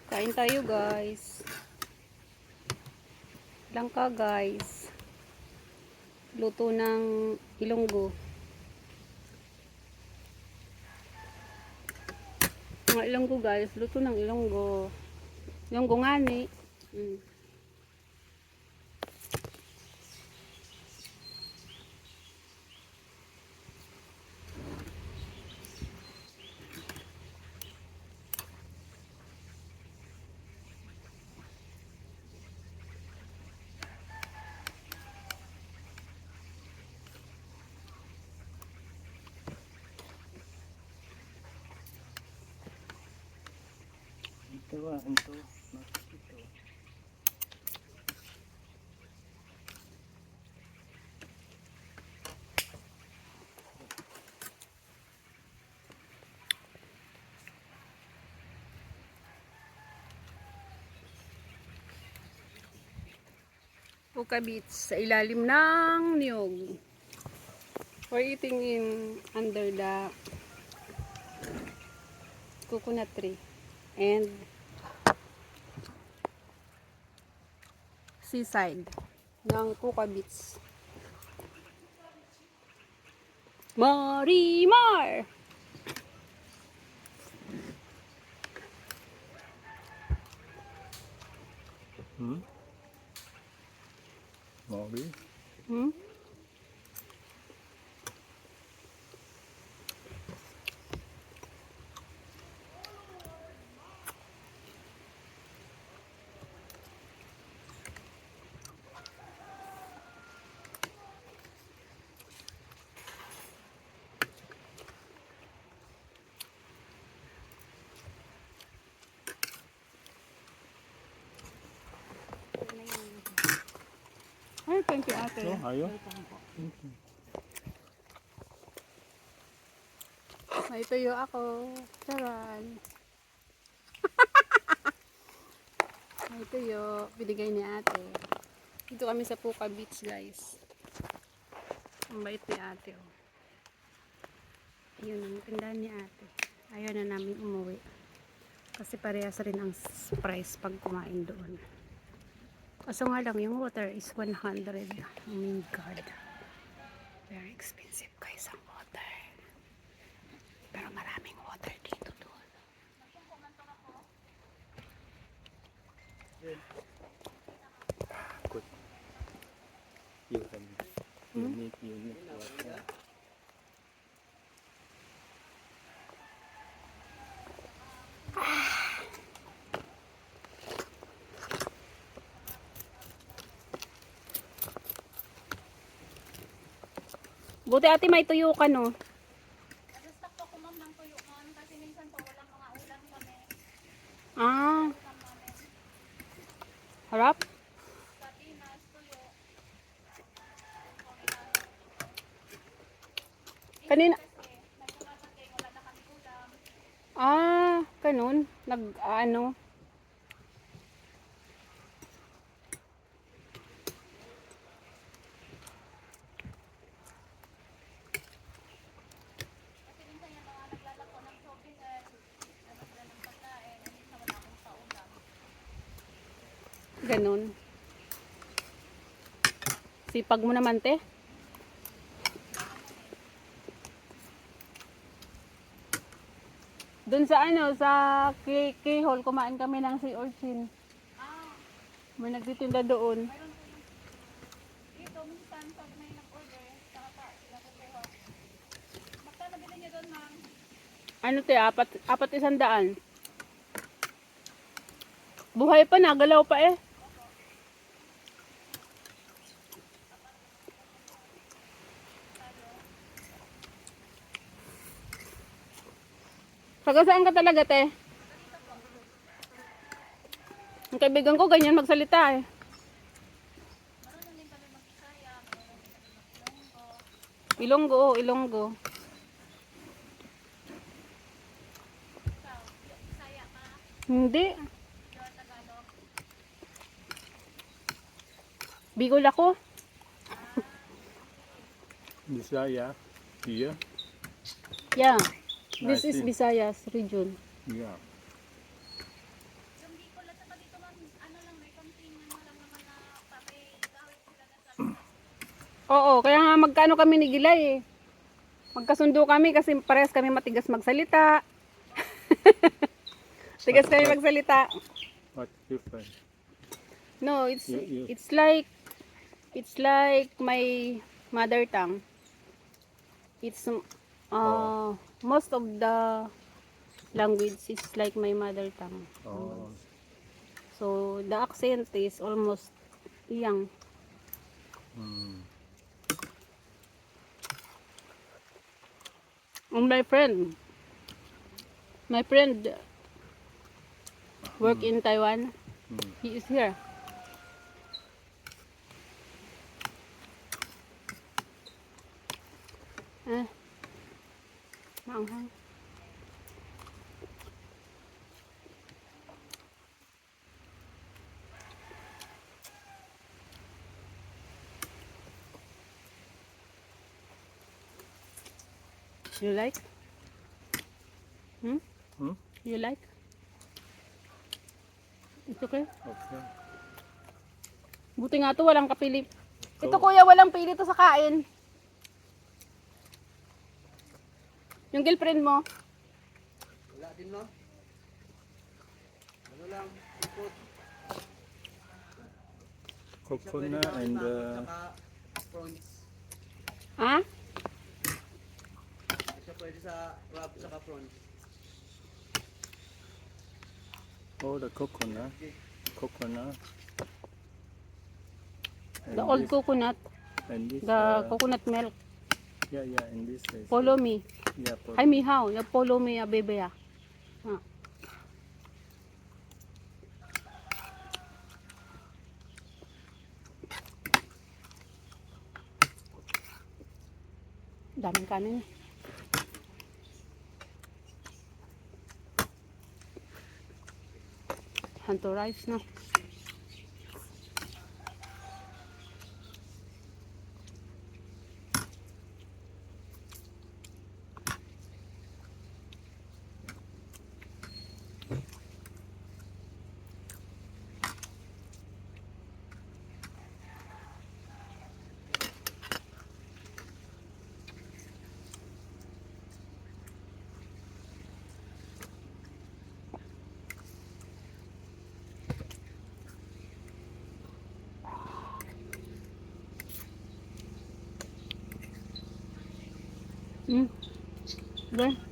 Kain tayo guys. Langka guys. Luto ng ilonggo. Mga ilonggo guys. Luto ng ilonggo. Ilonggo ngani. Ito ito. Puka beets sa ilalim ng niyog. We're eating in under the coconut tree and seaside ng puka beets. Marimar! Mori. Hmm? Ay, thank you ate. Oh, ayo. May tuyo ako. Charan. May tuyo. Binigay ni ate. Dito kami sa Puka Beach guys. Ang bait ni ate. Oh. Yun ang tindahan ni ate. Ayaw na namin umuwi. Kasi parehas rin ang price pag kumain doon. Kaso nga lang yung water is 100. Oh my god. Very expensive guys ang water. Pero maraming water dito doon. Good. Unit water. Buti ate may tuyo ka no. Nag-stock po ako ma'am ng tuyo ma'am kasi minsan po walang mga ulam kami. Ah, Ulam namin. harap. Sardinas, tuyo. Kanina. Kasi nagsumasakay, wala na kami ulam. Ah, ganun. Ano. Kasi minsan yung mga naglalako ng shopping ano sila ng pagkain. At minsan wala akong sa ulam. Ganun. Sipag mo naman te. Doon sa ano, sa K-Hall, kumain kami ng sea urchin. Ah, May nagtitinda doon. mayroon po yung dito minsan pag may nag-order, saka sila kukuha. Magkano bilhin niyo doon ma'am? Ano te, apat 100. Buhay pa, nagalaw pa eh. Taga saan ka talaga te? Ang kaibigan ko ganyan magsalita eh. Marunong din kami mag-Bisaya, marunong din kami mag-Ilonggo. Ilonggo, Ilonggo. Ikaw, Bisaya ka, Hindi. you're Tagalog. Bicol ako. Bisaya. Here. Yeah. This I is see. Visayas region. Yeah. Yung Oo, kaya nga magkano kami ni Gilay eh. Magkasundo kami kasi parehas kami matigas magsalita. Tigas kami magsalita. What's different? No, it's You- it's like my mother tongue. It's most of the language is like my mother tongue. Oh, So the accent is almost iyang. mm. And my friend work in Taiwan. Mm. He is here. Maanghang. You like? Hmm? Hmm? You like? It's okay. Okay. Buti nga to walang kapili. Ito So- kuya, walang pili to sa kain. Yung girlfriend mo? Wala din, no? Ano lang, ikot. Coconut and Saka prawns. Ha? Hindi siya pwede sa crab saka prawns. the coconut. Coconut. The old coconut. And this, The coconut milk. yeah, and this is, Follow me. yeah, Hi, Mihao. You follow me, baby. Ah. Daming kanin. Hanto rice na. Hmm. Okay.